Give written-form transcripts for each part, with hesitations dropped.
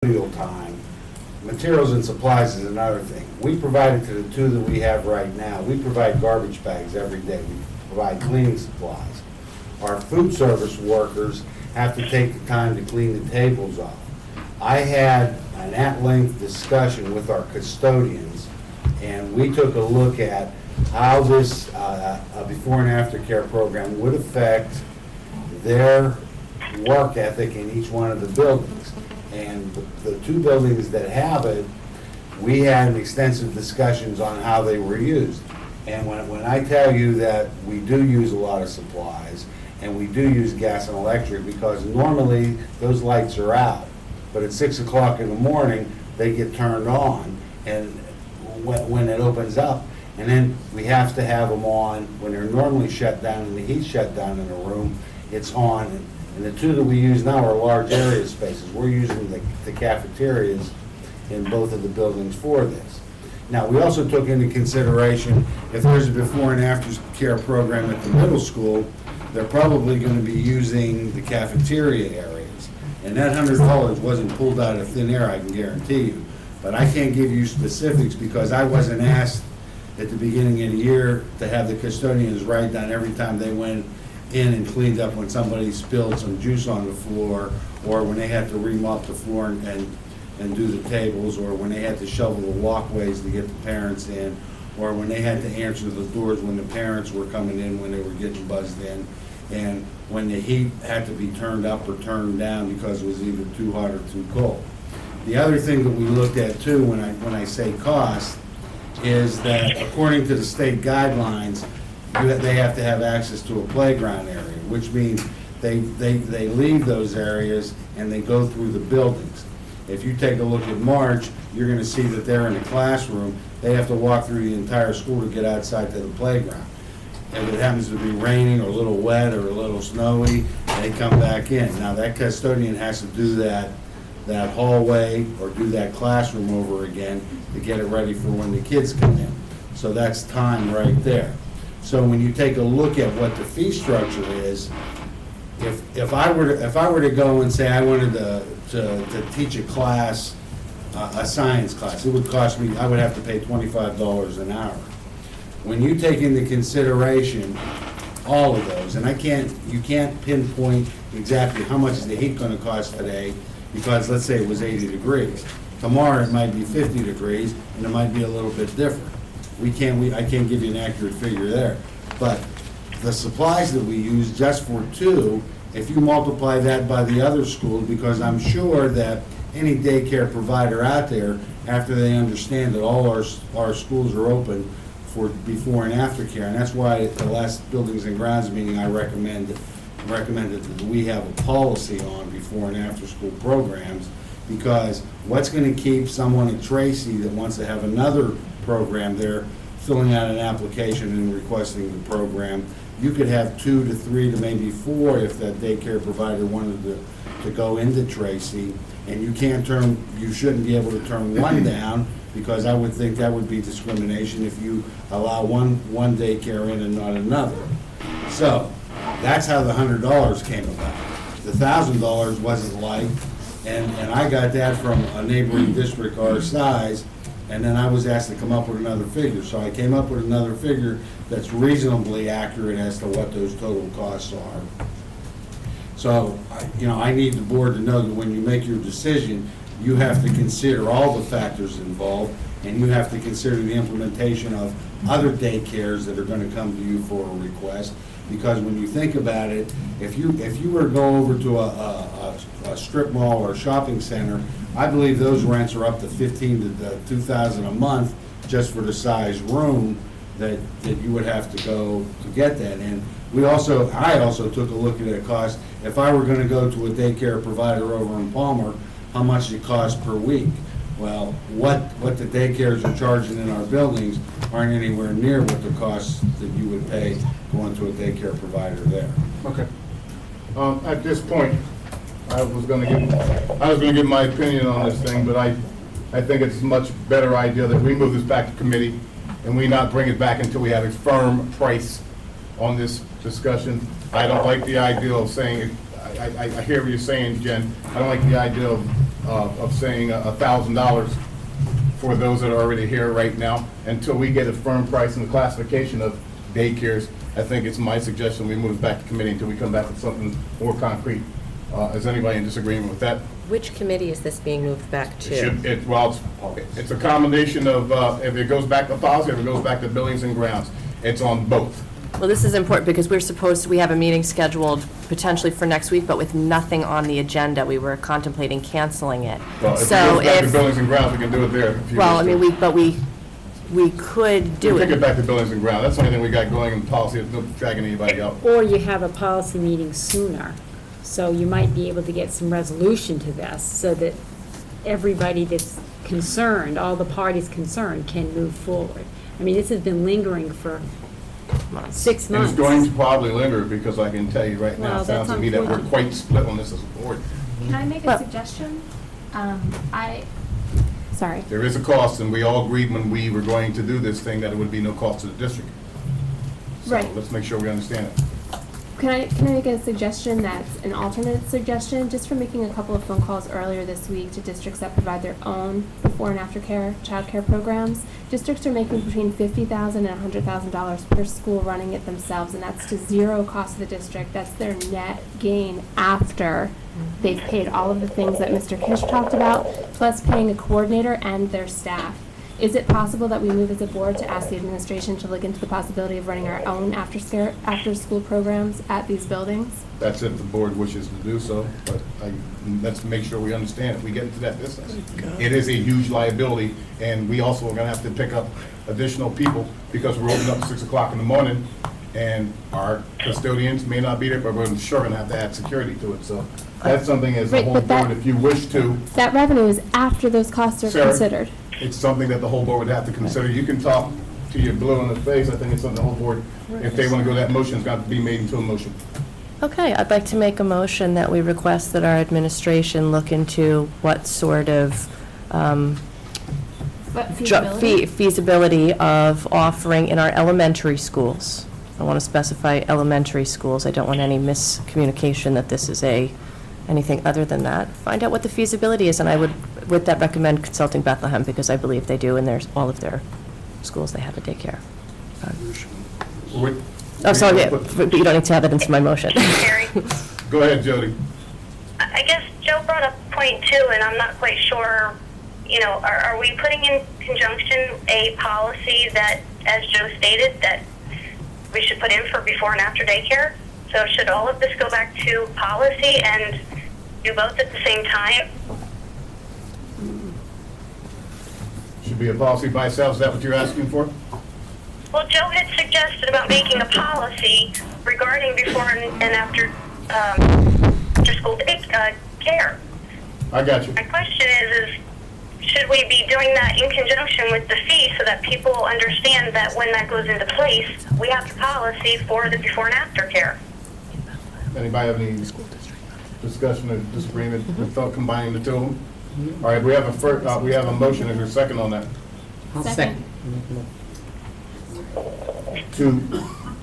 custodial time. Materials and supplies is another thing. We provide it to the two that we have right now. We provide garbage bags every day. We provide cleaning supplies. Our food service workers have to take the time to clean the tables off. I had an at-length discussion with our custodians, and we took a look at how this before and after care program would affect their work ethic in each one of the buildings. And the two buildings that have it, we had extensive discussions on how they were used. And when I tell you that we do use a lot of supplies, and we do use gas and electric, because normally those lights are out, but at 6 o'clock in the morning, they get turned on, and when it opens up, and then we have to have them on when they're normally shut down and the heat's shut down in the room, it's on. And the two that we use now are large area spaces. We're using the cafeterias in both of the buildings for this. Now, we also took into consideration, if there's a before and after care program at the middle school, they're probably going to be using the cafeteria areas. And that $100 wasn't pulled out of thin air, I can guarantee you. But I can't give you specifics because I wasn't asked at the beginning of the year to have the custodians write down every time they went in and cleaned up when somebody spilled some juice on the floor, or when they had to remop the floor and do the tables, or when they had to shovel the walkways to get the parents in, or when they had to answer the doors when the parents were coming in, when they were getting buzzed in, and when the heat had to be turned up or turned down because it was either too hot or too cold. The other thing that we looked at too, when I say cost, is that according to the state guidelines, they have to have access to a playground area, which means they leave those areas and they go through the buildings. If you take a look at March, you're going to see that they're in a classroom. They have to walk through the entire school to get outside to the playground. If it happens to be raining or a little wet or a little snowy, they come back in. Now, that custodian has to do that hallway or do that classroom over again to get it ready for when the kids come in. So that's time right there. So when you take a look at what the fee structure is, if I were to go and say I wanted to teach a class, a science class, it would cost me, I would have to pay $25 an hour. When you take into consideration all of those, and you can't pinpoint exactly how much is the heat going to cost today, because let's say it was 80 degrees. Tomorrow it might be 50 degrees, and it might be a little bit different. I can't give you an accurate figure there. But the supplies that we use just for two, if you multiply that by the other schools, because I'm sure that any daycare provider out there, after they understand that all our schools are open for before and after care, and that's why at the last Buildings and Grounds meeting I recommended that we have a policy on before and after school programs, because what's going to keep someone at Tracy that wants to have another program there filling out an application and requesting the program? You could have 2 to 3 to maybe 4 if that daycare provider wanted to go into Tracy, and you shouldn't be able to turn one down, because I would think that would be discrimination if you allow one daycare in and not another. So that's how the $100 came about. The $1,000 wasn't liked, and I got that from a neighboring district our size, and then I was asked to come up with another figure. So I came up with another figure that's reasonably accurate as to what those total costs are. So, I need the board to know that when you make your decision, you have to consider all the factors involved, and you have to consider the implementation of other daycares that are going to come to you for a request. Because when you think about it, if you were to go over to a strip mall or a shopping center, I believe those rents are up to $1,500 to $2,000 a month just for the size room that you would have to go to get that. And I also took a look at the cost. If I were going to go to a daycare provider over in Palmer, how much it costs per week? Well, what the daycares are charging in our buildings aren't anywhere near what the costs that you would pay going to a daycare provider there. Okay. At this point, I was going to give my opinion on this thing, but I think it's a much better idea that we move this back to committee and we not bring it back until we have a firm price on this discussion. I don't like the idea of saying, I hear what you're saying, Jen. I don't like the idea of of saying $1,000 for those that are already here right now, until we get a firm price and the classification of daycares. I think it's my suggestion we move it back to committee until we come back with something more concrete. Is anybody in disagreement with that? Which committee is this being moved back It to? should, it's a combination of, if it goes back to policy, if it goes back to buildings and grounds, it's on both. Well, this is important because we have a meeting scheduled potentially for next week, but with nothing on the agenda. We were contemplating canceling it. Well, if it So goes back to buildings and grounds, we can do it there. if you well, I wish to. mean, we could do We take it it. back to buildings and grounds. That's the only thing we got going in policy, it's not dragging anybody out. Or you have a policy meeting sooner, so you might be able to get some resolution to this, so that everybody that's concerned, all the parties concerned, can move forward. I mean, this has been lingering for 6 And months. it's going to probably linger, because I can tell you right now, Well, it sounds that's to me that we're unfortunate. quite split on this as a board. Can I make Well- a suggestion? Sorry. There is a cost, and we all agreed when we were going to do this thing that it would be no cost to the district. So Right. let's make sure we understand it. Can I make a suggestion that's an alternate suggestion? Just from making a couple of phone calls earlier this week to districts that provide their own before and after care, childcare programs. Districts are making between $50,000 and $100,000 per school running it themselves, and that's to zero cost to the district. That's their net gain after they've paid all of the things that Mr. Kish talked about, plus paying a coordinator and their staff. Is it possible that we move as a board to ask the administration to look into the possibility of running our own after-school programs at these buildings? That's if the board wishes to do so, but let's make sure we understand if we get into that business. It is a huge liability, and we also are gonna have to pick up additional people, because we're opening up at 6 o'clock in the morning, and our custodians may not be there, but we're sure gonna have to add security to it, so that's something as a Right, whole but that- board, if you wish to, That revenue is after those costs are Sarah? considered. it's something that the whole board would have to consider. You can talk to your blue in the face, I think it's something the whole board, if they wanna go that motion, it's got to be made into a motion. Okay, I'd like to make a motion that we request that our administration look into what sort of But feasibility? feasibility of offering in our elementary schools. I want to specify elementary schools. I don't want any miscommunication that this is anything other than that. Find out what the feasibility is, and I would, with that, recommend consulting Bethlehem, because I believe they do, in all of their schools, they have a daycare. Oh, sorry, yeah, but you don't need to have it into my motion. Carrie, Go ahead, Jody. I guess Joe brought up point two, and I'm not quite sure, are we putting in conjunction a policy that, as Joe stated, that we should put in for before and after daycare? So should all of this go back to policy and do both at the same time? Should be a policy by itself, is that what you're asking for? Well, Joe had suggested about making a policy regarding before and after school care. I got you. My question is should we be doing that in conjunction with the fee so that people understand that when that goes into place, we have the policy for the before and after care? Anybody have any discussion or disagreement with combining the two of them? All right, we have we have a motion, is there a second on that? Second.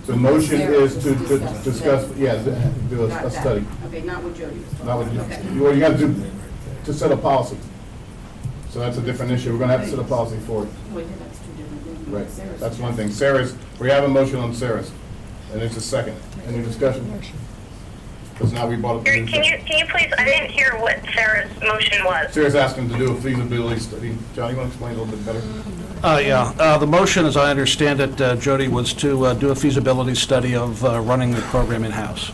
The motion is to discuss, do a study. Okay, not what Jody was talking Not about. what Okay. you got to do, to set a policy. So that's a different issue, we're going to have to set a policy for it. Wait, that's two different things. Right, Sarah's- that's one thing. Sarah's, we have a motion on Sarah's, and it's a second. Any discussion? Because now we brought up the Can new you please, I didn't hear what Sarah's motion was. Sarah's asking to do a feasibility study. John, you want to explain a little bit better? The motion, as I understand it, Jody, was to do a feasibility study of running the program in-house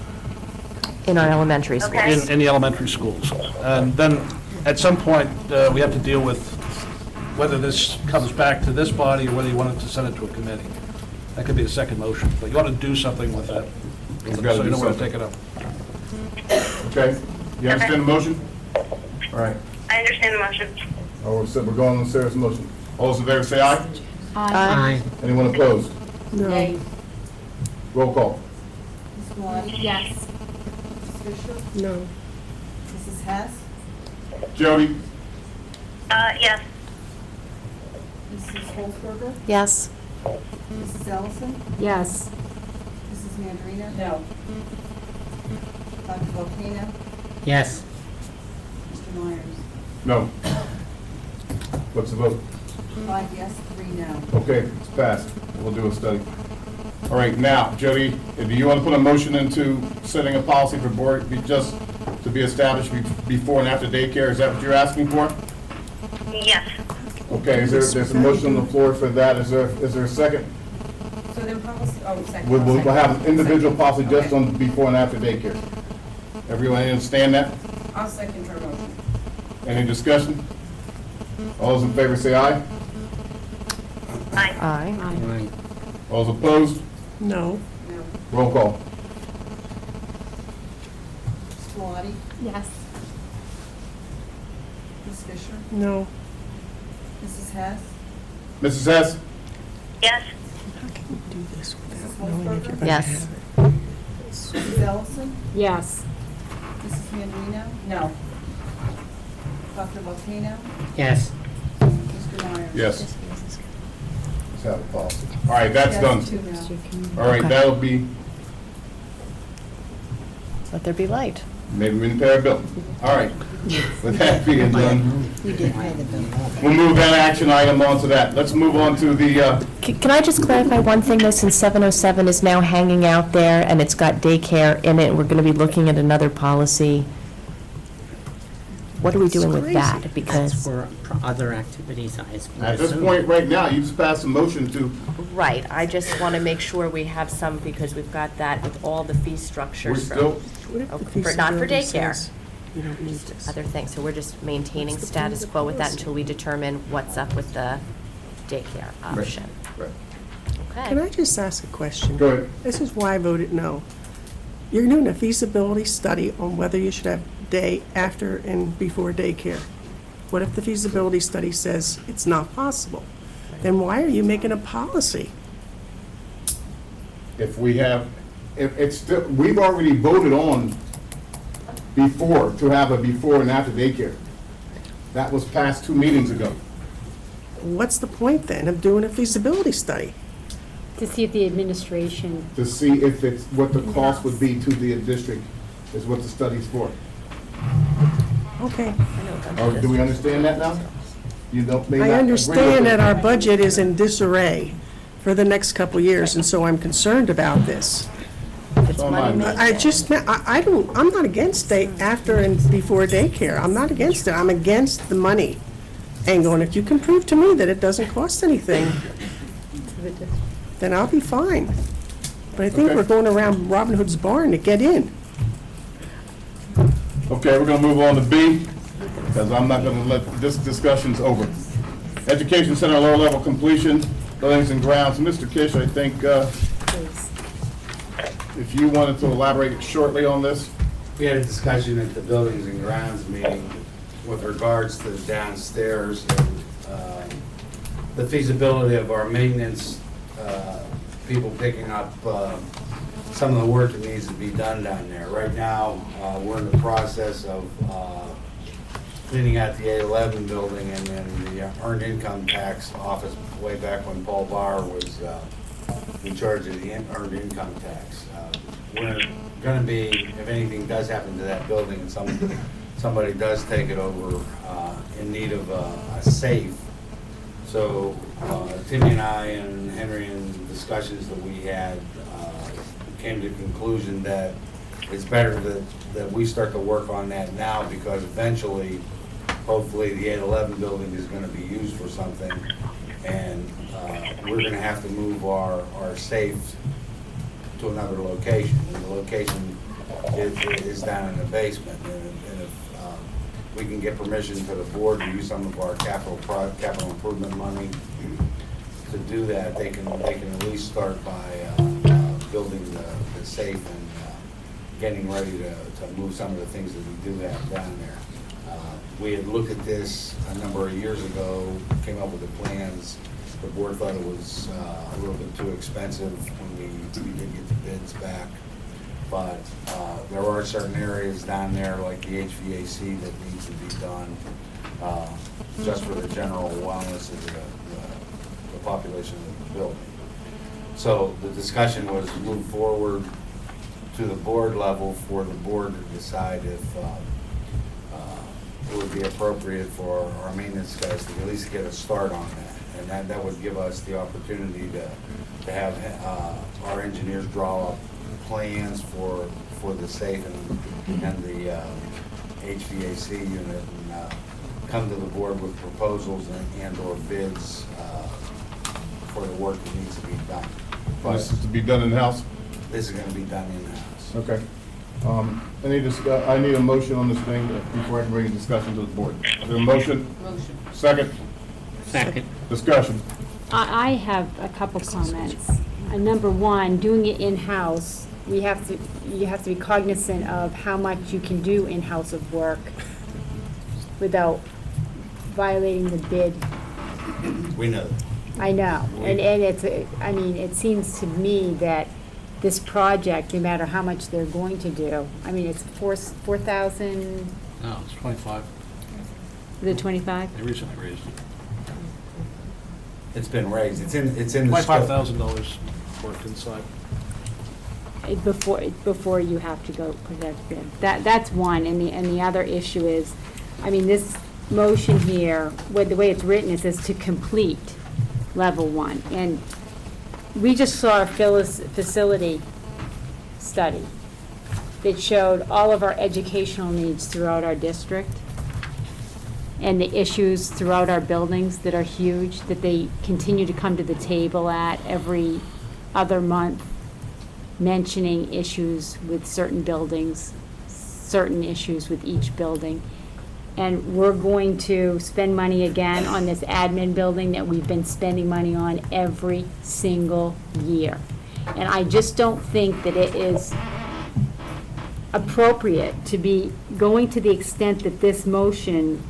In our elementary schools. Okay. in the elementary schools. And then, at some point, we have to deal with whether this comes back to this body or whether you want it to send it to a committee. That could be a second motion, but you ought to do something with that, We've got to so you do know where to something. take it up. Okay, you understand the motion? All right, I understand the motion. we're going on Sarah's motion. All those in favor say aye. Aye. Anyone opposed? Nay. Roll call. Ms. Moore? Yes. Ms. Fisher? No. Mrs. Hess? Jody? Yes. Mrs. Holzberger? Yes. Mrs. Ellison? Yes. Mrs. Mandrina? No. Dr. Volcano? Yes. Mr. Myers? No. What's the vote? 5 yes, 3 no. Okay, it's passed. We'll do a study. All right, now, Jody, do you want to put a motion into setting a policy for board, just to be established before and after daycare? Is that what you're asking for? Yes. Okay, there's a motion on the floor for that. Is there a second? So then policy, oh, second. We'll have second. individual policy just Okay. on before and after daycare. Everyone understand that? I'll second her motion. Any discussion? All those in favor say aye. Aye. Aye. All those opposed? No. No. Roll call. Ms. Malati? Yes. Ms. Fisher? No. Mrs. Hess? Mrs. Hess? Yes. How can you do this Mrs. without knowing if you're Holzberger? going to Yes. have it? Mrs. Ellison? Yes. Mrs. Mandrino? No. Dr. Volcano? Yes. Mr. Myers? Yes. Let's have a policy. All right, that's Yes, done. 2 no. All right, Okay. that'll be, Let there be light. maybe we can pay our bill. All right. With that being done, We did pay the bill. we'll move that action item on to that. Let's move on to the, Can I just clarify one thing, though, since 707 is now hanging out there and it's got daycare in it, we're going to be looking at another policy. What are we doing with crazy. that? That's Because, for other activities, I would at this assume. point right now, you just passed a motion to, right, I just want to make sure we have some, because we've got that with all the fee we're structures still, from What if the not for feasibility daycare. says you don't need this? other things. So we're just maintaining What's the point of status the quo with that policy? until we determine what's up with the daycare option. right. Can Okay. I just ask a question? Go ahead. This is why I voted no. You're doing a feasibility study on whether you should have day after and before daycare. What if the feasibility study says it's not possible? Then why are you making a policy? If we have, if it's still, we've already voted on before, to have a before and after daycare. That was passed 2 meetings ago. What's the point then of doing a feasibility study? To see if the administration, To see if it's, what the cost would be to the district, is what the study's for. Okay. Or do we understand that now? You don't, may not I agree with understand it. that our budget is in disarray for the next couple of years, and so I'm concerned about this. It's So am money I. making. I'm not against day after and before daycare. I'm not against it. I'm against the money angle. And if you can prove to me that it doesn't cost anything, then I'll be fine. But I think Okay. we're going around Robin Hood's barn to get in. Okay, we're gonna move on to B, because I'm not gonna let, this discussion's over. Education Center lower level completion, buildings and grounds. Mr. Kish, I think, please. if you wanted to elaborate shortly on this? We had a discussion at the Buildings and Grounds meeting with regards to the downstairs and the feasibility of our maintenance, people picking up some of the work that needs to be done down there. Right now, we're in the process of cleaning out the 811 building and then the earned income tax office way back when Paul Barr was in charge of the earned income tax. We're going to be, if anything does happen to that building and somebody does take it over, in need of a safe. So Timmy and I and Henry in discussions that we had came to the conclusion that it's better that we start to work on that now, because eventually, hopefully, the 811 building is going to be used for something, and we're going to have to move our safe to another location. And the location is down in the basement, and if we can get permission to the board to use some of our capital improvement money to do that, they can at least start by building the safe and getting ready to move some of the things that we do have down there. We had looked at this a number of years ago, came up with the plans. The board thought it was a little bit too expensive when we did get the bids back. But there are certain areas down there, like the HVAC, that needs to be done just for the general wellness of the population of the building. So the discussion was to move forward to the board level for the board to decide if it would be appropriate for our maintenance guys to at least get a start on that. And that would give us the opportunity to have our engineers draw up plans for the safe and the HVAC unit, and come to the board with proposals and/or bids for the work that needs to be done. But This is to be done in-house? this is gonna be done in-house. Okay. I need a motion on this thing before I can bring a discussion to the board. Is there a motion? Motion. Second? Second. Discussion. I have a couple comments. Number one, doing it in-house, you have to be cognizant of how much you can do in-house of work without violating the bid. We know that. I know, and it's, it seems to me that this project, no matter how much they're going to do, it's 4,000, No, it's 25. is it 25? They recently raised it. It's been raised, it's in the scope. $25,000 work inside. Before you have to go put that bid. That's one, and the other issue is, this motion here, the way it's written, it says to complete level 1. And we just saw a facility study that showed all of our educational needs throughout our district and the issues throughout our buildings that are huge, that they continue to come to the table at every other month, mentioning issues with certain buildings, certain issues with each building. And we're going to spend money again on this admin building that we've been spending money on every single year. And I just don't think that it is appropriate to be going to the extent that this motion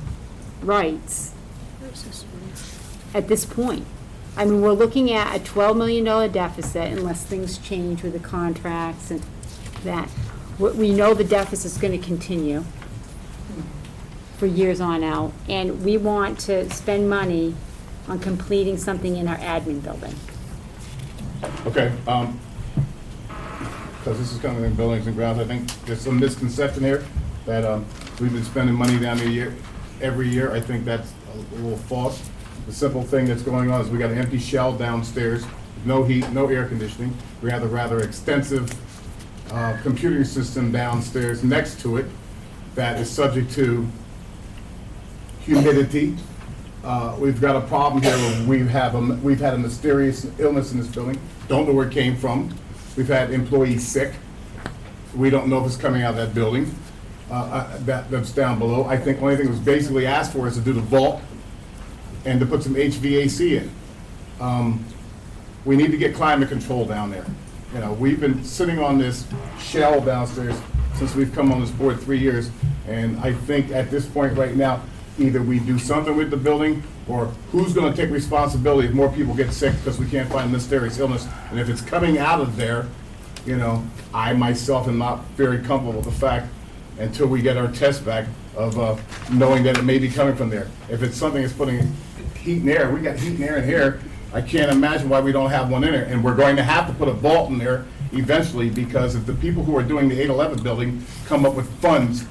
writes at this point. We're looking at a $12 million deficit unless things change with the contracts and that. We know the deficit's going to continue for years on out, and we want to spend money on completing something in our admin building. Okay, because this is coming in buildings and grounds, I think there's some misconception here that we've been spending money down there every year. I think that's a little false. The simple thing that's going on is we got an empty shell downstairs, no heat, no air conditioning. We have a rather extensive computing system downstairs next to it that is subject to humidity. We've got a problem here where we've had a mysterious illness in this building. Don't know where it came from. We've had employees sick. We don't know if it's coming out of that building. That's down below. I think the only thing that was basically asked for is to do the vault and to put some HVAC in. We need to get climate control down there. We've been sitting on this shell downstairs since we've come on this board 3 years, and I think at this point right now, either we do something with the building, or who's gonna take responsibility if more people get sick because we can't find mysterious illness? And if it's coming out of there, I myself am not very comfortable with the fact, until we get our test back, of knowing that it may be coming from there. If it's something that's putting heat and air, we got heat and air in here, I can't imagine why we don't have one in there. And we're going to have to put a vault in there eventually, because if the people who are doing the 811 building come up with funds,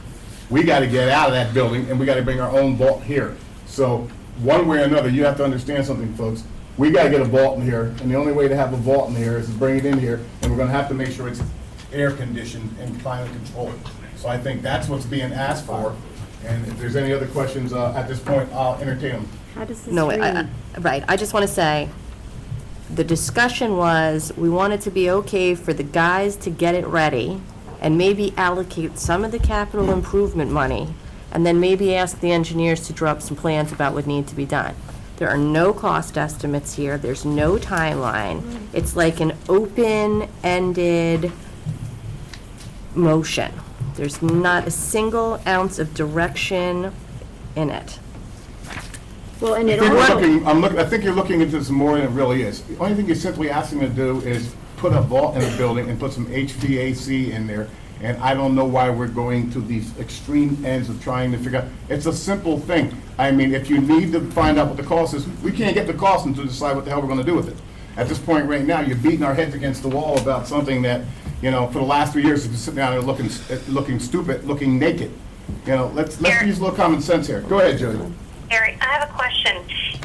we got to get out of that building, and we got to bring our own vault here. So one way or another, you have to understand something, folks. We got to get a vault in here, and the only way to have a vault in here is to bring it in here, and we're going to have to make sure it's air conditioned and climate controlled. So I think that's what's being asked for, and if there's any other questions at this point, I'll entertain them. How does this No, read? right, I just want to say, the discussion was, we want it to be okay for the guys to get it ready, and maybe allocate some of the capital improvement money, and then maybe ask the engineers to draw up some plans about what needs to be done. There are no cost estimates here, there's no timeline. It's like an open-ended motion. There's not a single ounce of direction in it. Well, and it I think you're looking into this more than it really is. The only thing you're simply asking me to do is put a vault in the building and put some HVAC in there. And I don't know why we're going to these extreme ends of trying to figure out. It's a simple thing. If you need to find out what the cost is, we can't get the cost until we decide what the hell we're gonna do with it. At this point right now, you're beating our heads against the wall about something that, for the last 3 years, we've been sitting down there looking stupid, looking naked. You know, let's use a little common sense here. Go ahead, Judy. Gary, I have a question.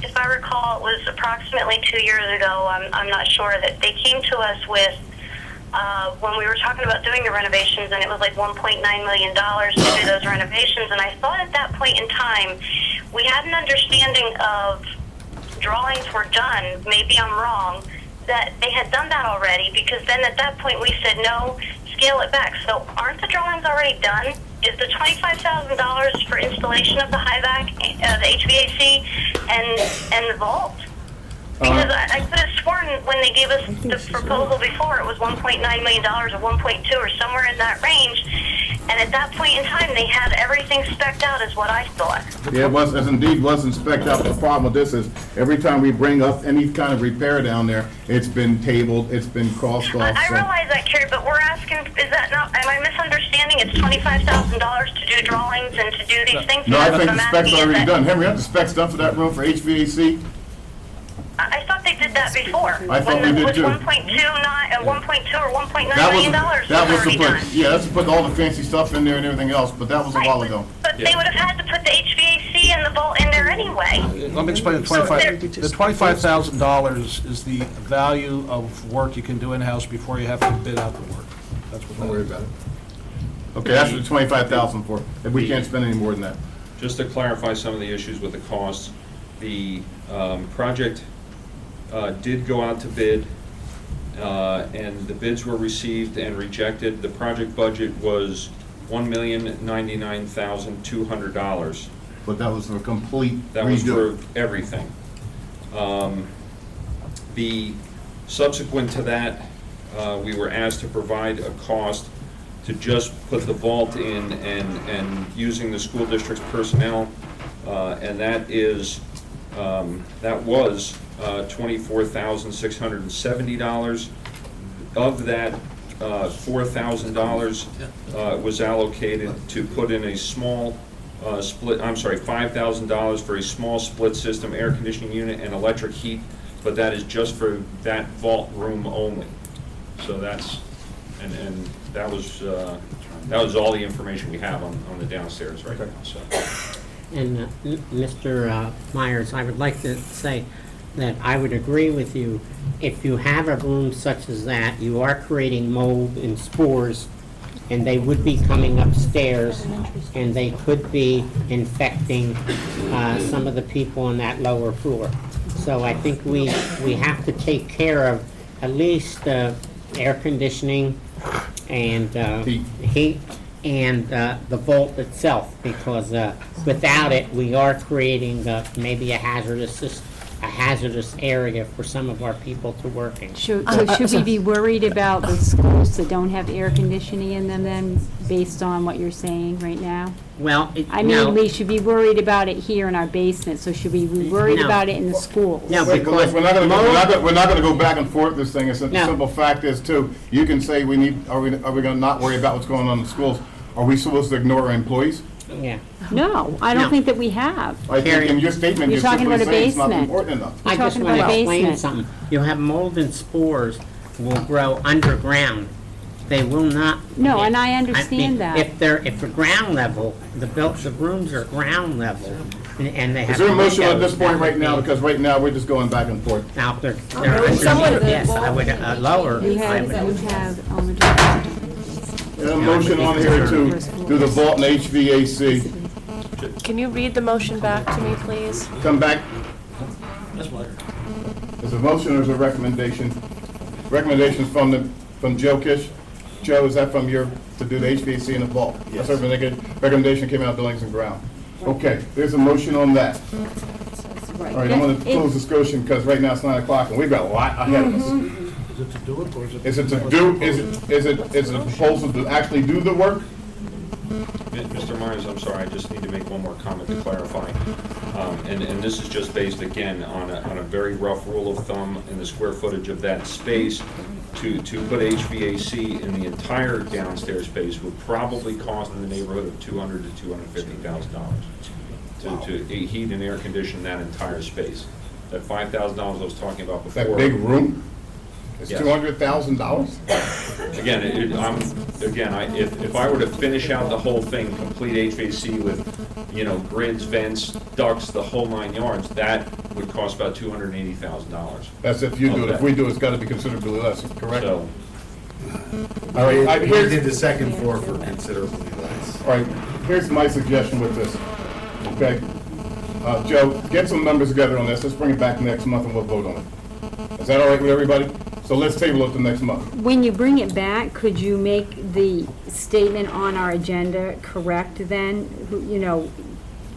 If I recall, it was approximately 2 years ago, I'm not sure, that they came to us with, when we were talking about doing the renovations, and it was like $1.9 million to do those renovations, and I thought at that point in time, we had an understanding of drawings were done, maybe I'm wrong, that they had done that already, because then at that point we said, no, scale it back. So aren't the drawings already done? Is the $25,000 for installation of the HVAC, the HVAC, and the vault? Because I could have sworn when they gave us the proposal before, it was $1.9 million or 1.2 or somewhere in that range. And at that point in time, they had everything spec'd out is what I thought. Yeah, it was, as indeed wasn't spec'd out. The problem with this is, every time we bring up any kind of repair down there, it's been tabled, it's been crossed off. I so- realize that, Carrie, but we're asking, is that not, am I misunderstanding? It's $25,000 to do drawings and to do these things? No, I That's think what the I'm specs asking, are is already that- done. Henry, aren't the specs done for that room for HVAC? I thought they did that before. I thought we did too. When it was 1.2 or $1.9 That million was, was that was already to done. put, yeah, that's to put all the fancy stuff in there and everything else, but that was a while ago. But they would have had to put the HVAC and the vault in there anyway. Let me explain the So $25,000 is the value of work you can do in-house before you have to bid out the work. That's what Don't that worry is. about it. Okay, that's what the 25,000 for, if we can't spend any more than that. Just to clarify some of the issues with the costs, the project did go out to bid, and the bids were received and rejected. The project budget was $1,099,200. But that was for a complete That was redo. for everything. The subsequent to that, we were asked to provide a cost to just put the vault in and using the school district's personnel, and that is, that was $24,670. Of that, $4,000 was allocated to put in a small $5,000 for a small split system air conditioning unit and electric heat, but that is just for that vault room only. So that's, and that was all the information we have on the downstairs right now, so. And Mr. Myers, I would like to say that I would agree with you. If you have a room such as that, you are creating mold and spores, and they would be coming upstairs, and they could be infecting some of the people on that lower floor. So I think we have to take care of at least air conditioning and heat and the vault itself, because without it, we are creating maybe a hazardous area for some of our people to work in. So should we be worried about the schools that don't have air conditioning in them then, based on what you're saying right now? Well, I mean, we should be worried about it here in our basement, so should we be worried No. about it in the schools? No, Wait, but because we're not gonna go back and forth this thing. It's the No. simple fact is too, you can say are we gonna not worry about what's going on in the schools? Are we supposed to ignore our employees? Yeah. No, I No. don't think that we have. I think in your statement, You're you're talking simply about a saying it's not basement. important enough. We're I just talking want about to a explain basement. something. You have mold and spores will grow underground. They will not. No, and I mean, understand that. If they're ground level, the rooms are ground level, and they have. Is there a motion at this windows point right now? that Because right now, we're just going back and forth. Now, if they're underneath, yes, I would lower. You I have, would- you have, There's a motion on here to do the vault and HVAC. Can you read the motion back to me, please? Come back. That's what Is a motion or is a recommendation? Recommendations from Joe Kish. Joe, is that from your, to do the HVAC in the vault? Yes. Recommendation came out of Buildings and Ground. Okay, there's a motion on that. All right, I'm gonna close discussion because right now it's 9 o'clock and we've got a lot ahead of us. Is it to do it, or is it? Is it to do, is it a proposal to actually do the work? Mr. Myers, I'm sorry, I just need to make one more comment to clarify. And this is just based, again, on a very rough rule of thumb in the square footage of that space. To put HVAC in the entire downstairs space would probably cost in the neighborhood of $200,000 to $250,000 to heat and air condition that entire space. That $5,000 I was talking about before. That big room? It's Yes. $200,000? Again, if I were to finish out the whole thing, complete HVAC with, grids, vents, ducts, the whole 9 yards, that would cost about $280,000. That's if you do it. If we do it, it's got to be considerably less, correct? So, All right, We here's- did the second floor for considerably less. All right, here's my suggestion with this, okay? Joe, get some numbers together on this, let's bring it back next month and we'll vote on it. Is that all right with everybody? So let's table it the next month. When you bring it back, could you make the statement on our agenda correct then?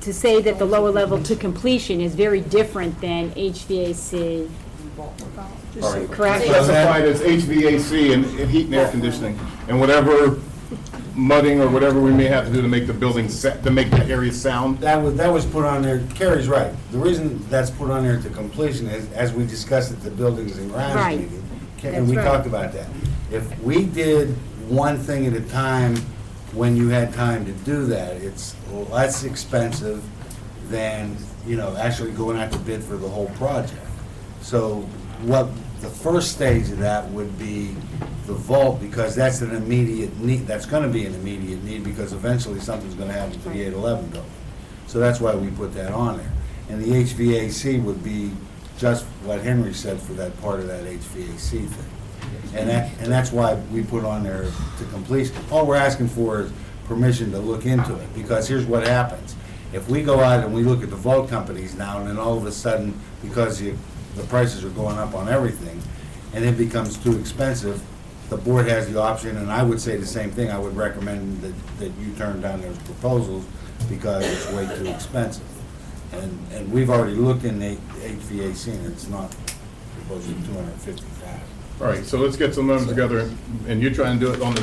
To say that the lower level to completion is very different than HVAC, All right. correct? Specified as HVAC and heat and air conditioning, and whatever mudding or whatever we may have to do to make the building, to make the area sound. That was put on there, Carrie's right. The reason that's put on there to completion is, as we discussed at the Buildings and Grounds Right. meeting, That's and we right. talked about that. If we did one thing at a time when you had time to do that, it's less expensive than, actually going out to bid for the whole project. So the first stage of that would be the vault, because that's an immediate need, that's gonna be an immediate need, because eventually something's gonna happen to the 811 building. So that's why we put that on there. And the HVAC would be just what Henry said for that part of that HVAC thing. And that's why we put on there to completion. All we're asking for is permission to look into it, because here's what happens. If we go out and we look at the vault companies now, and then all of a sudden, because the prices are going up on everything, and it becomes too expensive, the board has the option, and I would say the same thing, I would recommend that you turn down those proposals, because it's way too expensive. And we've already looked in the HVAC, and it's not proposing $250,000. All right, so let's get some numbers together, and you're trying to do it on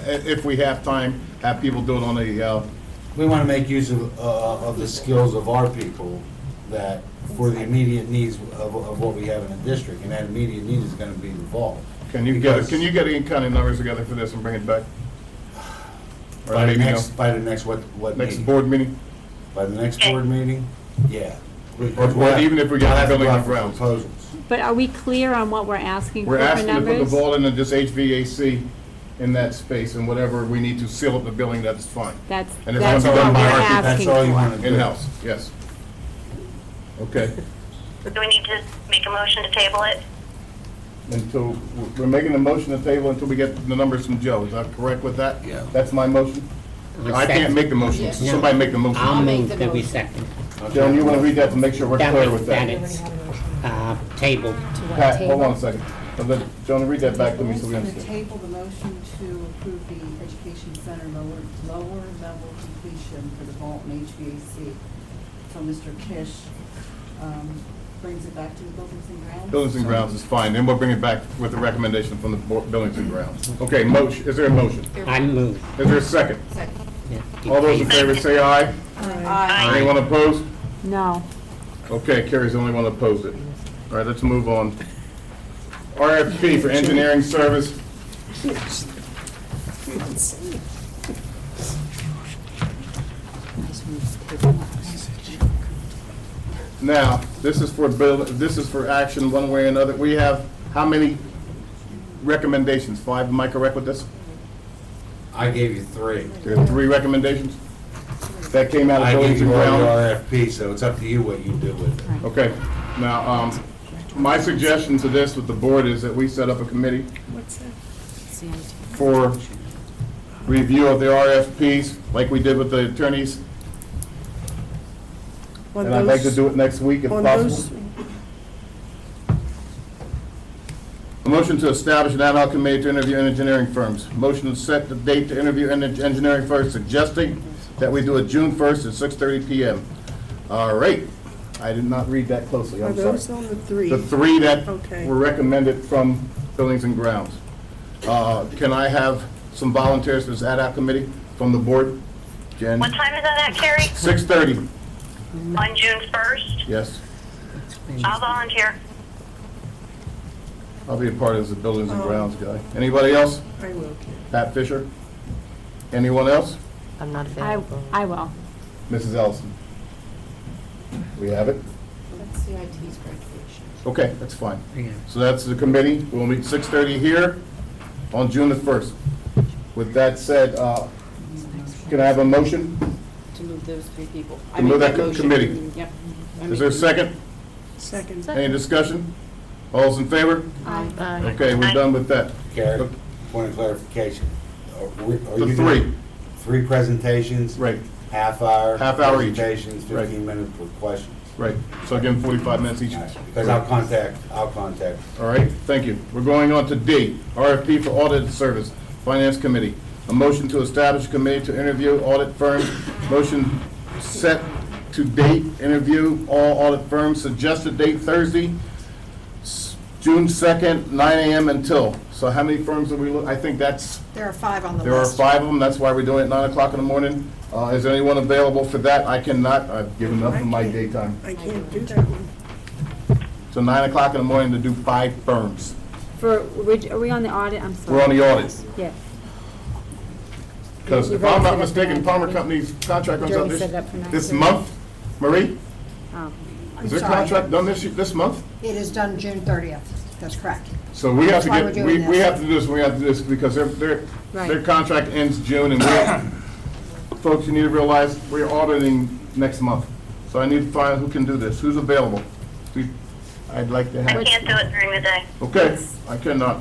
if we have time, have people do it on We want to make use of the skills of our people that, for the immediate needs of what we have in the district, and that immediate need is going to be the vault. can you get any kind of numbers together for this and bring it back? Or By the maybe no? next, what Next meeting? board meeting? By the next board meeting? Yeah. Or even if we get I'll have to building go and out for grounds. proposals. But are we clear on what we're asking We're for asking to put the numbers? vault in and just HVAC in that space, and whatever we need to seal up the building, that's fine. That's And it's what gonna we're be done by asking That's all you want for. to do. In-house, yes. Okay. Do we need to make a motion to table it? Until, we're making a motion to table until we get the numbers from Joe, is that correct with that? Yeah. That's my motion? I can't make the motion, so No. somebody make the motion. I'll move that we second. Joan, you want to read that to make sure we're clear with That that? it's tabled. Pat, hold on a second. Joan, read that back to me so we To understand. table the motion to approve the education center lower level completion for the vault and HVAC. So Mr. Kish brings it back to the buildings and grounds? Buildings and grounds is fine, then we'll bring it back with a recommendation from the Buildings and Grounds. Okay, motion, is there a motion? I move. Is there a second? Second. Yeah, All those in favor say aye. Aye. Anyone opposed? No. Okay, Carrie's the only one that opposed it. All right, let's move on. RFP for engineering service. Now, this is for action one way or another. We have how many recommendations? 5, am I correct with this? I gave you 3. There are 3 recommendations? That came out of I Buildings gave and you all Grounds? the RFP, so it's up to you what you do with it. Okay, now, my suggestion to this with the board is that we set up a committee for review of the RFPs, like we did with the attorneys, and I'd like to do it next week if possible. A motion to establish an ad hoc committee to interview engineering firms. Motion to set the date to interview engineering firms, suggesting that we do it June 1st at 6:30 PM. All right, I did not read that closely, Are I'm sorry. those on the 3? The 3 that Okay. were recommended from Buildings and Grounds. Can I have some volunteers for this ad hoc committee from the board? Jen? What time is that at, Carrie? 6:30, On June 1st? yes. I'll volunteer. I'll be a part of the Buildings and Grounds guy. Anybody else? I will. Pat Fisher? Anyone else? I'm not available. I will. Mrs. Ellison? We have it? CIT's graduation. Okay, that's fine. Yeah. So that's the committee. We'll meet 6:30 here on June the 1st. With that said, can I have a motion? To move those three people. To move that committee. Yep. Is there a second? Second. Any discussion? All's in favor? Aye. Okay, we're done with that. Gary, point of clarification. Are The you three. doing 3 presentations? Right, Half hour? Half hour each. Presentations, Right. 15 minutes for questions. right. So again, 45 minutes each. Because I'll contact. All right, thank you. We're going on to D, RFP for Audit Service, Finance Committee. A motion to establish a committee to interview audit firms. Motion set to date, interview all audit firms. Suggested date Thursday, June 2nd, 9 a.m. until. So how many firms are we, I think that's, There are 5 on the there are list. 5 of them. That's why we're doing it at 9 o'clock in the morning. Is there anyone available for that? I cannot. I've given up of my daytime. I can't do that one. So 9 o'clock in the morning to do 5 firms. For, are we on the audit? I'm sorry. We're on the audit. Yeah. Because if I'm not mistaken, Palmer Company's contract comes out Jeremy set it up for this 9:30. month. Marie, Oh. is their contract done this month? It is done June 30th, that's correct. So we have to That's why get, we're doing we this. have to do this, we have to do this, because their Right. contract ends June, and folks, you need to realize, we're auditing next month. So I need to find who can do this, who's available. I'd like to I have, can't do it during the day. okay, I cannot.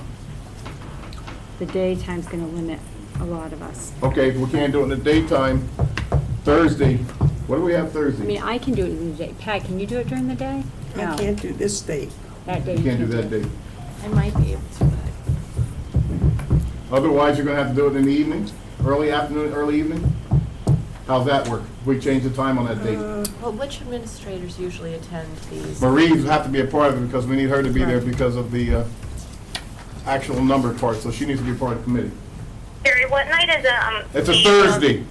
The daytime's gonna limit a lot of us. Okay, if we can't do it in the daytime, Thursday, what do we have I Thursday? mean, I can do it in the day. Pat, can you do it during the day? No. I can't do this date. That day You can't do that day. I might be able to. Otherwise, you're gonna have to do it in the evening, early afternoon, early evening? How's that work? We change the time on that date. Well, which administrators usually attend these? Marie have to be a part of it because we need her to be there because of the actual number part, so she needs to be a part of the committee. Gary, what night is It's a the, Thursday.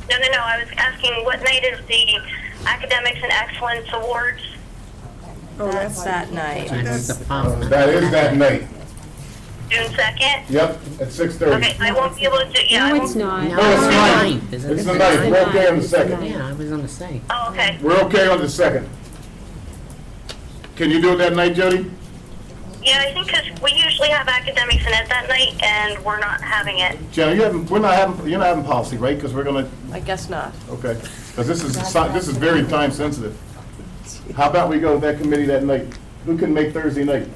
No, I was asking what night is the Academics and Excellence Awards? Oh, That's that night. That's the following. That is that night. June 2nd? Yep, at 6:30. Okay, I won't be able to do, yeah. I No, won't- it's not. No, it's the ninth. Isn't It's it? the ninth. We're okay on the second. Yeah, I was gonna say. Oh, okay. We're okay on the second. Can you do it that night, Jody? Yeah, I think because we usually have Academics and Ed that night, and we're not having it. Jenna, you're not having policy, right? Because we're gonna, I guess not. okay. Because this is very time sensitive. How about we go with that committee that night? Who can make Thursday night?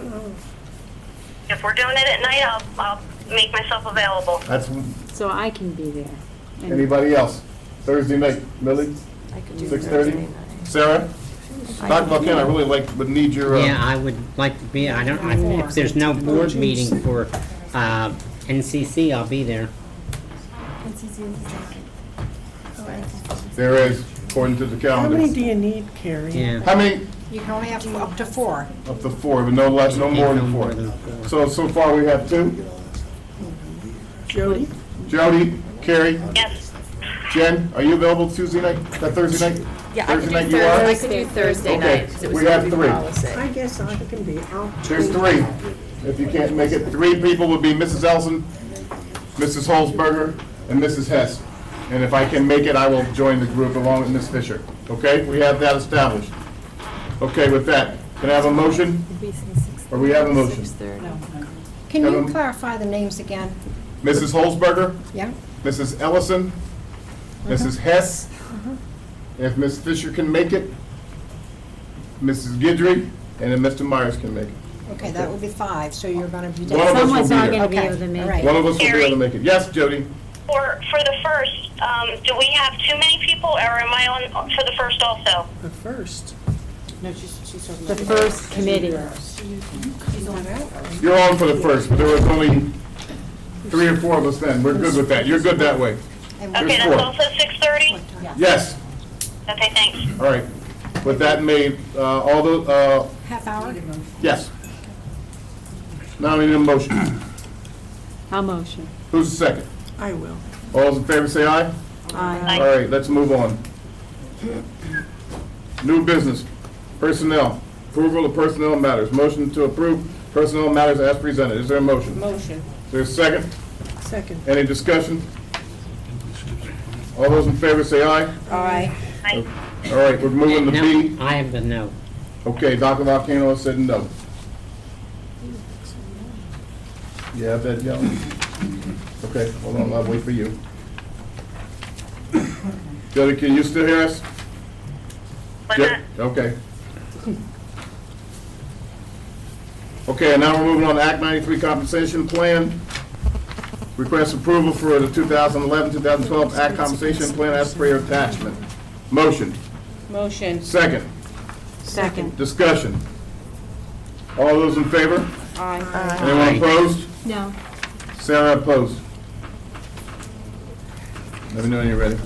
If we're doing it at night, I'll make myself available. That's So I can be there. And anybody else? Thursday night, Millie? I could do 6:30? Thursday night. Sarah? Dr. Buchanan, I really would need your, Yeah, I would like to be, if there's no board meeting for NCC, I'll be there. there is, according to the How many calendar. do you need, Carrie? Yeah. How many? You can only have up to 4. Up to 4, but no less, no more than 4. So far we have 2. Jody? Jody, Carrie, Yes. Jen, are you available Tuesday night, that Thursday night? Yeah, I could Thursday do night you are? Thursday, I could do Thursday Okay, night, because it was we have going to be 3. policy. I guess I can be. There's 3. If you can't make it, 3 people would be Mrs. Elson, Mrs. Holzberger, and Mrs. Hess. And if I can make it, I will join the group along with Ms. Fisher. Okay, we have that established. Okay, with that, can I have a motion? Or we have a motion? Can Have you 'em- clarify the names again? Mrs. Holzberger, Yeah? Mrs. Ellison, Mrs. Hess, if Ms. Fisher can make it, Mrs. Guidry, and then Mr. Myers can make it. Okay, that would be 5, so you're going to be... One of us will Someone's be not there. gonna be Okay, able to make all right. it. One of us will be able to make it. Yes, Jody? For the first, do we have too many people, or am I on for the first also? The first. No, she's talking The about... first committee. You're on for the first, but there was only 3 or 4 of us then. We're good with that. You're good that way. And Okay, There's that's 4. also 6:30? Yes, Okay, thanks. all right. With that made, all the, half hour? yes. Now I need a motion. I'll motion. Who's the second? I will. All those in favor say aye. Aye. All right, let's move on. New business, personnel, approval of personnel matters. Motion to approve personnel matters as presented. Is there a motion? Motion. Is there a second? Second. Any discussion? All those in favor say aye. All right. Bye. All right, we're moving to No, B. I have the no. Okay, Dr. Volcano said no. You have that, Joe? Okay, hold on, I'll wait for you. Jody, can you still hear us? What's Yep, that? okay. Okay, and now we're moving on to Act 93 Compensation Plan. Request approval for the 2011-2012 Act Compensation Plan as per your attachment. Motion. Motion. Second. Second. Discussion. All those in favor? Aye. Anyone opposed? No. Sarah opposed. Let me know when you're ready.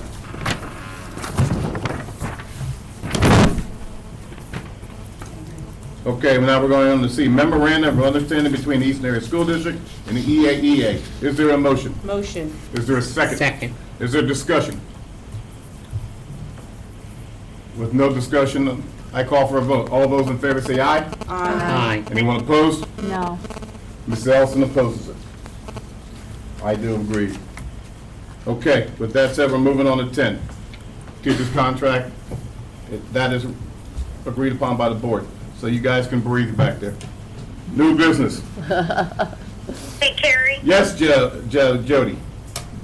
Okay, now we're going on to see memorandum of understanding between the Eastern Area School District and the EAEA. Is there a motion? Motion. Is there a second? Second. Is there discussion? With no discussion, I call for a vote. All those in favor say aye. Aye. Anyone opposed? No. Ms. Ellison opposes it. I do agree. Okay, with that said, we're moving on to 10. Teacher's contract, that is agreed upon by the board. So you guys can breathe back there. New business. Hey, Carrie, Yes, Jody.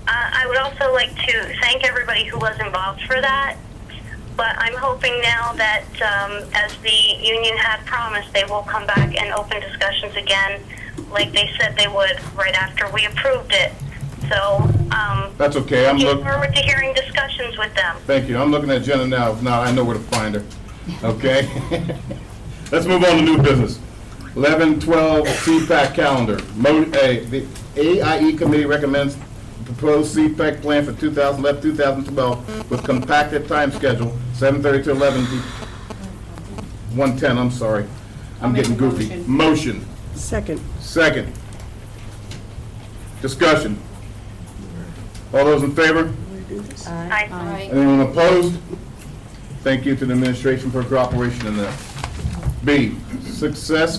I would also like to thank everybody who was involved for that. But I'm hoping now that, as the union had promised, they will come back and open discussions again, like they said they would, right after we approved it. So, That's okay. I'm look looking. forward to hearing discussions with them. Thank you. I'm looking at Jenna now. Now I know where to find her. Okay? Let's move on to new business. 11-12 CPAC calendar. The AIE committee recommends the proposed CPAC plan for 2011-2012 with compacted time schedule, 7:30 to 11, 1:10, I'm sorry. I'm make getting a goofy. Motion. Second. Second. Discussion. All those in favor? Aye. Anyone opposed? Thank you to the administration for cooperation in that. B, success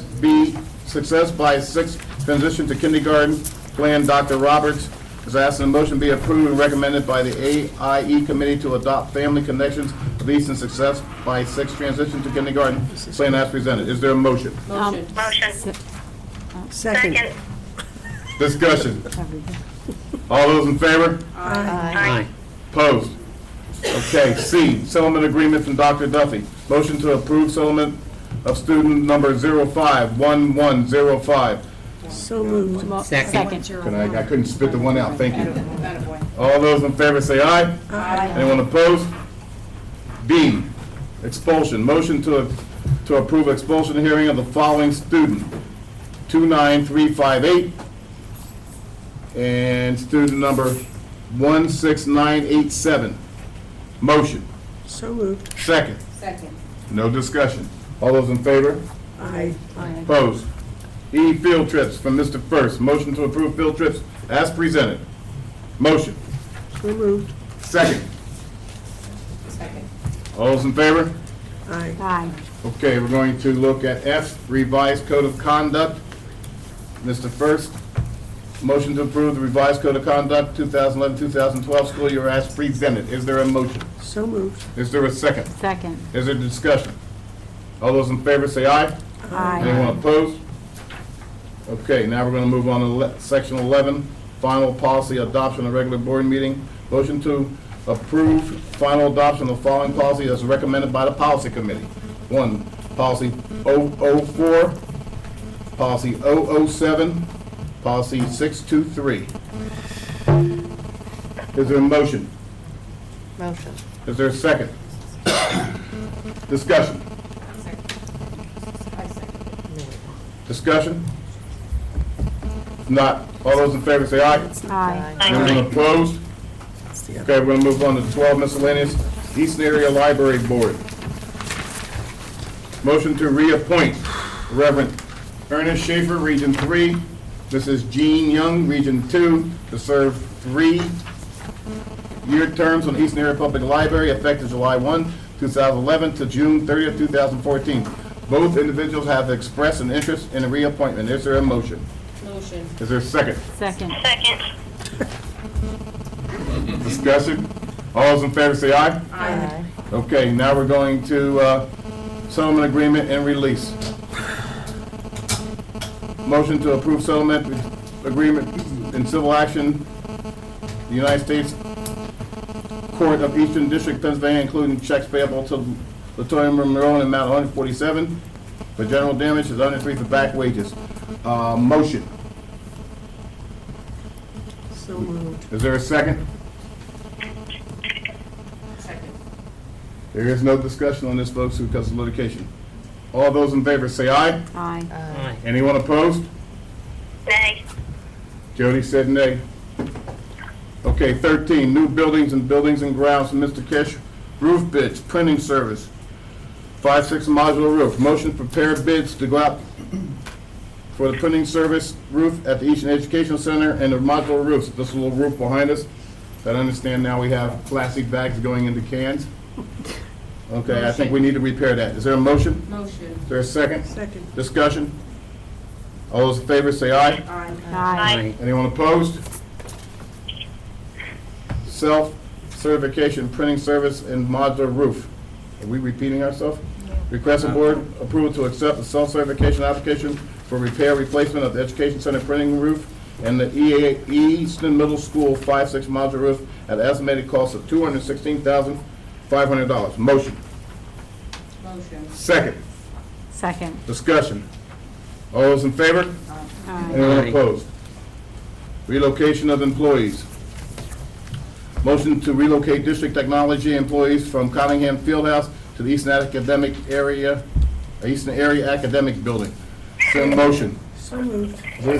by sixth transition to kindergarten plan. Dr. Roberts is asking the motion be approved and recommended by the AIE committee to adopt family connections of Easton success by sixth transition to kindergarten plan as presented. Is there a motion? Motion. Motion. Second. Second. Discussion. All those in favor? Aye. Opposed? Okay, C, settlement agreement from Dr. Duffy. Motion to approve settlement of student number 051105. So moved. Second. I couldn't spit the one out, thank you. All those in favor say aye. Aye. Anyone opposed? D, expulsion. Motion to approve expulsion hearing of the following student. 29358 and student number 16987. Motion. So moved. Second. Second. No discussion. All those in favor? Aye. Opposed? E, field trips from Mr. First. Motion to approve field trips as presented. Motion. So moved. Second. Second. All those in favor? Aye. Aye. Okay, we're going to look at F, revised code of conduct. Mr. First, motion to approve the revised code of conduct 2011-2012 school year as presented. Is there a motion? So moved. Is there a second? Second. Is there discussion? All those in favor say aye. Anyone opposed? Okay, now we're going to move on to section 11, final policy adoption of regular board meeting. Motion to approve final adoption of the following policy as recommended by the policy committee. 1, policy 004, policy 007, policy 623. Is there a motion? Motion. Is there a second? Discussion. Discussion? Not. All those in favor say aye. Aye. Anyone opposed? Okay, we're gonna move on to 12 miscellaneous, Eastern Area Library Board. Motion to reappoint Reverend Ernest Schaefer, Region 3, Mrs. Jean Young, Region 2, to serve 3-year terms on Eastern Area Public Library effective July 1, 2011 to June 30th, 2014. Both individuals have expressed an interest in a reappointment. Is there a motion? Motion. Is there a second? Second. Second. Discussion? All those in favor say aye. Aye. Okay, now we're going to settlement agreement and release. Motion to approve settlement agreement in civil action, the United States Court of Eastern District, Pennsylvania, including checks payable to Latoya Monroe in the amount of $147 for general damage, is $103 for back wages. Motion. So moved. Is there a second? Second. There is no discussion on this, folks, because of litigation. All those in favor say aye. Aye. Aye. Anyone opposed? Nay. Jody said nay. Okay, 13, new buildings and grounds from Mr. Kish. Roof bids, printing service, 5/6 modular roof. Motion to prepare bids to go out for the printing service roof at the Eastern Educational Center and the modular roofs. This little roof behind us, that I understand now we have plastic bags going into cans. Okay, I think we need to repair that. Is there a motion? Motion. Is there a second? Second. Discussion? All those in favor say aye. Aye. Aye. Anyone opposed? Self-certification printing service and modular roof. Are we repeating ourselves? Request the board approval to accept the self-certification application for repair replacement of the Education Center printing roof and the Easton Middle School 5/6 modular roof at an estimated cost of $216,500. Motion. Motion. Second. Second. Discussion. All those in favor? Aye. Anyone Aye. opposed? Relocation of employees. Motion to relocate district technology employees from Cottingham Fieldhouse to the Eastern Area Academic Building. Is there a motion? So moved. Is there a